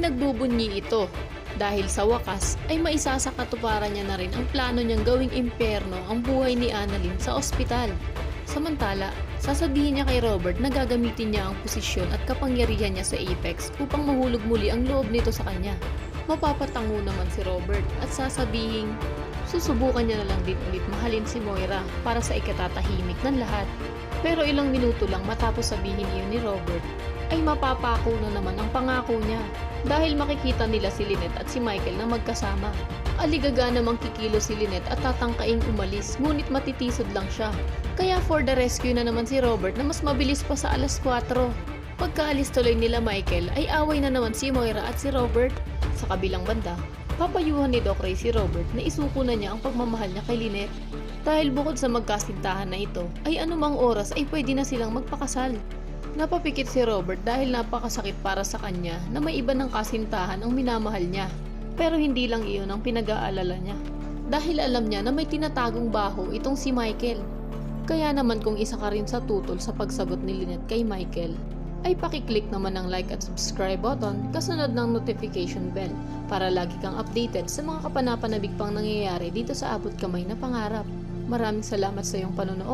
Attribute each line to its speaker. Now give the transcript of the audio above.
Speaker 1: pinagbubunyi ito dahil sa wakas ay maisasakatuparan niya na rin ang plano niyang gawing impyerno ang buhay ni Annalyn sa ospital. Samantala, sasabihin niya kay Robert na gagamitin niya ang posisyon at kapangyarihan niya sa Apex upang mahulog muli ang loob nito sa kanya. Mapapatango naman si Robert at sasabihing susubukan niya na lang din ulit mahalin si Moira para sa ikatatahimik ng lahat. Pero ilang minuto lang matapos sabihin iyon ni Robert, ay mapapako na naman ang pangako niya dahil makikita nila si Lynette at si Michael na magkasama. Aligaga namang kikilo si Lynette at tatangkaing umalis, ngunit matitisod lang siya. Kaya for the rescue na naman si Robert na mas mabilis pa sa 4:00. Pagkaalis tuloy nila Michael ay away na naman si Moira at si Robert. Sa kabilang banda, papayuhan ni Doc Ray si Robert na isuko na niya ang pagmamahal niya kay Lynette. Dahil bukod sa magkasintahan na ito, ay anumang oras ay pwede na silang magpakasal. Napapikit si Robert dahil napakasakit para sa kanya na may iba ng kasintahan ang minamahal niya. Pero hindi lang iyon ang pinag-aalala niya. Dahil alam niya na may tinatagong baho itong si Michael. Kaya naman kung isa ka rin sa tutol sa pagsagot ni Lynette kay Michael, ay pakiclick naman ang like at subscribe button kasunod ng notification bell para lagi kang updated sa mga kapanapanabik pang nangyayari dito sa Abot Kamay na Pangarap. Maraming salamat sa iyong panonood.